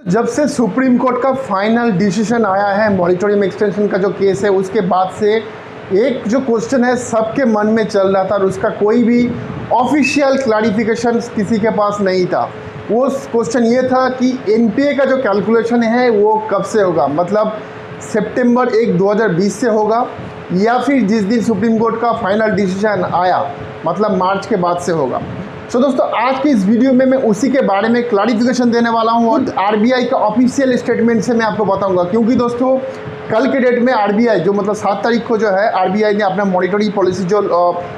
जब से supreme court का फाइनल डिसीजन आया है मॉरिटोरियम एक्सटेंशन का जो केस है, उसके बाद से एक जो क्वेश्चन है सबके मन में चल रहा था और उसका कोई भी ऑफिशियल क्लैरिफिकेशन किसी के पास नहीं था। वो क्वेश्चन ये था कि एनपीए का जो कैलकुलेशन है वो कब से होगा, मतलब सितंबर 1, 2020 से होगा या फिर जिस दिन सुप्रीम कोर्ट का फाइनल डिसीजन आया मतलब मार्च के बाद से होगा। तो दोस्तों आज की इस वीडियो में मैं उसी के बारे में क्लैरिफिकेशन देने वाला हूँ और आरबीआई का ऑफिशियल स्टेटमेंट से मैं आपको बताऊंगा, क्योंकि दोस्तों कल के डेट में आरबीआई जो मतलब 7 तारीख को जो है आरबीआई ने अपना मॉनिटरी पॉलिसी जो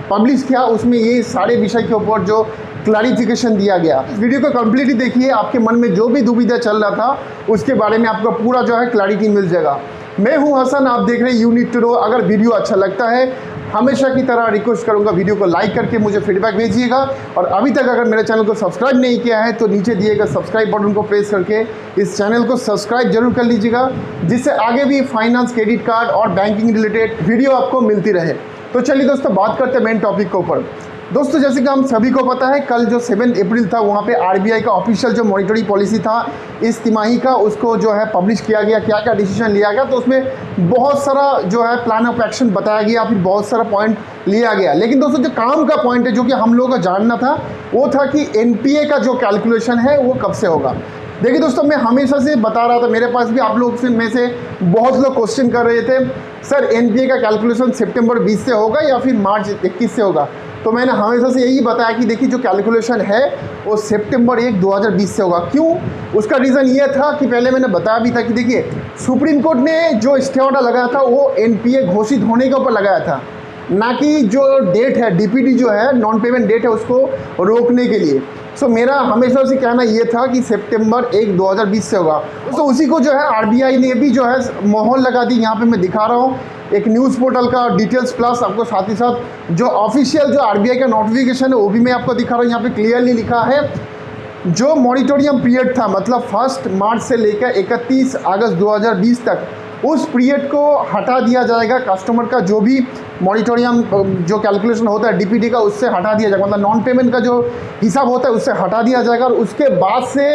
पब्लिश किया, उसमें ये सारे विषय के ऊपर जो क्लैरिफिकेशन दिया गया। इस वीडियो को कम्प्लीटली देखिए, आपके मन में जो भी दुविधा चल रहा था उसके बारे में आपको पूरा जो है क्लैरिटी मिल जाएगा। मैं हूं हसन, आप देख रहे हैं यू नीड टू नो। अगर वीडियो अच्छा लगता है हमेशा की तरह रिक्वेस्ट करूंगा वीडियो को लाइक करके मुझे फीडबैक भेजिएगा, और अभी तक अगर मेरे चैनल को सब्सक्राइब नहीं किया है तो नीचे दिए गए सब्सक्राइब बटन को प्रेस करके इस चैनल को सब्सक्राइब जरूर कर लीजिएगा, जिससे आगे भी फाइनेंस, क्रेडिट कार्ड और बैंकिंग रिलेटेड वीडियो आपको मिलती रहे। तो चलिए दोस्तों बात करते हैं मेन टॉपिक के ऊपर। दोस्तों जैसे कि हम सभी को पता है, कल जो 7 अप्रैल था वहाँ पे आरबीआई का ऑफिशियल जो मॉनिटरी पॉलिसी था इस तिमाही का, उसको जो है पब्लिश किया गया। क्या क्या डिसीजन लिया गया, तो उसमें बहुत सारा जो है प्लान ऑफ एक्शन बताया गया, फिर बहुत सारा पॉइंट लिया गया। लेकिन दोस्तों जो काम का पॉइंट है जो कि हम लोगों को जानना था वो था कि एनपीए का जो कैलकुलेशन है वो कब से होगा। देखिए दोस्तों मैं हमेशा से बता रहा था, मेरे पास भी आप लोग में से बहुत लोग क्वेश्चन कर रहे थे, सर एनपीए का कैलकुलेशन सितंबर 20 से होगा या फिर मार्च 21 से होगा। तो मैंने हमेशा से यही बताया कि देखिए जो कैलकुलेशन है वो सितंबर 1, 2020 से होगा। क्यों? उसका रीज़न ये था कि पहले मैंने बताया भी था कि देखिए सुप्रीम कोर्ट ने जो स्टे ऑर्डर लगाया था वो एनपीए घोषित होने के ऊपर लगाया था, ना कि जो डेट है डीपीडी जो है नॉन पेमेंट डेट है उसको रोकने के लिए। सो मेरा हमेशा से कहना ये था कि सितंबर 1, 2020 से होगा। तो उसी को जो है आरबीआई ने भी जो है मोहर लगा दी। यहाँ पे मैं दिखा रहा हूँ एक न्यूज़ पोर्टल का डिटेल्स प्लस आपको साथ ही साथ जो ऑफिशियल जो आरबीआई का नोटिफिकेशन है वो भी मैं आपको दिखा रहा हूँ। यहाँ पे क्लियरली लिखा है जो मॉनिटोरियम पीरियड था मतलब 1 मार्च से लेकर 31 अगस्त 2020 तक, उस पीरियड को हटा दिया जाएगा। कस्टमर का जो भी मॉनिटोरियम जो कैलकुलेशन होता है डीपीडी का उससे हटा दिया जाएगा, मतलब नॉन पेमेंट का जो हिसाब होता है उससे हटा दिया जाएगा, और उसके बाद से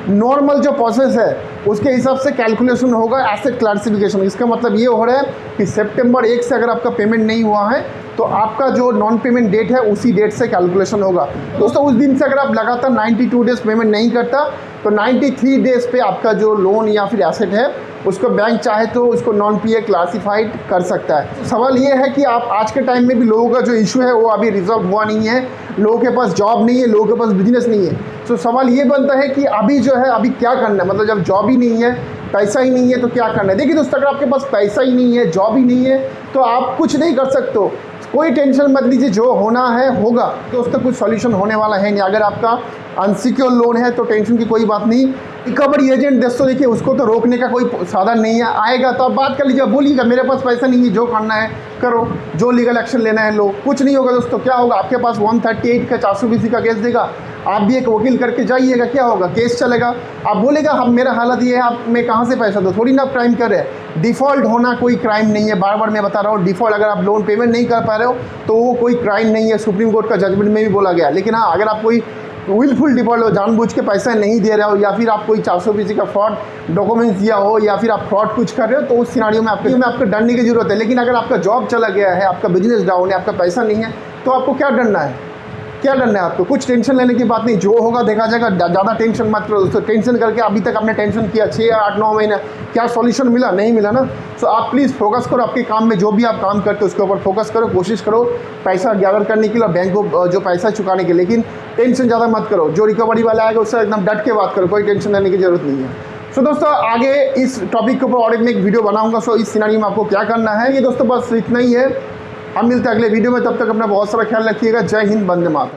नॉर्मल जो प्रोसेस है उसके हिसाब से कैलकुलेशन होगा एसेट क्लासिफिकेशन। इसका मतलब ये हो रहा है कि सितंबर 1 से अगर आपका पेमेंट नहीं हुआ है तो आपका जो नॉन पेमेंट डेट है उसी डेट से कैलकुलेशन होगा। दोस्तों उस दिन से अगर आप लगातार 92 डेज पेमेंट नहीं करता तो 93 डेज पे आपका जो लोन या फिर एसेट है उसको बैंक चाहे तो उसको नॉन पीए क्लासिफाइड कर सकता है। सवाल ये है कि आप आज के टाइम में भी लोगों का जो इशू है वो अभी रिजॉल्व हुआ नहीं है, लोगों के पास जॉब नहीं है, लोगों के पास बिजनेस नहीं है। तो सवाल ये बनता है कि अभी जो है अभी क्या करना है, मतलब जब जॉब ही नहीं है, पैसा ही नहीं है तो क्या करना है। देखिए दोस्तों अगर आपके पास पैसा ही नहीं है, जॉब ही नहीं है तो आप कुछ नहीं कर सकते हो। कोई टेंशन मत लीजिए, जो होना है होगा। दोस्तों कुछ सॉल्यूशन होने वाला है नहीं। अगर आपका अनसिक्योर लोन है तो टेंशन की कोई बात नहीं। रिकवरी एजेंट दोस्तों देखिए उसको तो रोकने का कोई साधन नहीं है, आएगा तो आप बात कर लीजिए, बोलिएगा मेरे पास पैसा नहीं है, जो करना है करो, जो लीगल एक्शन लेना है लो। कुछ नहीं होगा दोस्तों, क्या होगा आपके पास 138 का 420 का केस देगा, आप भी एक वकील करके जाइएगा, क्या होगा केस चलेगा। आप बोलेगा हम मेरा हालत ये है, आप मैं कहाँ से पैसा दो, थोड़ी ना आप क्राइम कर रहे हैं। डिफ़ॉल्ट होना कोई क्राइम नहीं है, बार बार मैं बता रहा हूँ। डिफ़ॉल्ट अगर आप लोन पेमेंट नहीं कर पा रहे हो तो वो कोई क्राइम नहीं है, सुप्रीम कोर्ट का जजमेंट में भी बोला गया। लेकिन हाँ अगर आप कोई विलफुल डिफॉल्ट हो, जानबूझ के पैसा नहीं दे रहे हो, या फिर आप कोई 420 का फ्रॉड डॉक्यूमेंट्स दिया हो, या फिर आप फ्रॉड कुछ कर रहे हो, तो उस सिनारियो में आपको डरने की जरूरत है। लेकिन अगर आपका जॉब चला गया है, आपका बिजनेस डाउन है, आपका पैसा नहीं है, तो आपको क्या डरना है, क्या डरना है आपको? कुछ टेंशन लेने की बात नहीं, जो होगा देखा जाएगा। ज़्यादा टेंशन मत करो दोस्तों। टेंशन करके अभी तक आपने टेंशन किया 6, 8, 9 महीने, क्या सॉल्यूशन मिला? नहीं मिला ना। सो आप प्लीज़ फोकस करो आपके काम में, जो भी आप काम करते हो उसके ऊपर फोकस करो, कोशिश करो पैसा गैदर करने के लिए, बैंक को जो पैसा चुकाने के लिए। लेकिन टेंशन ज़्यादा मत करो, जो रिकवरी वाला आएगा उससे एकदम डट के बात करो, कोई टेंशन लेने की जरूरत नहीं है। सो दोस्तों आगे इस टॉपिक के ऊपर और मैं एक वीडियो बनाऊंगा। सो इस सिनारियो में आपको क्या करना है ये दोस्तों बस इतना ही है। हम मिलते हैं अगले वीडियो में, तब तक अपना बहुत सारा ख्याल रखिएगा। जय हिंद, वंदे मातरम।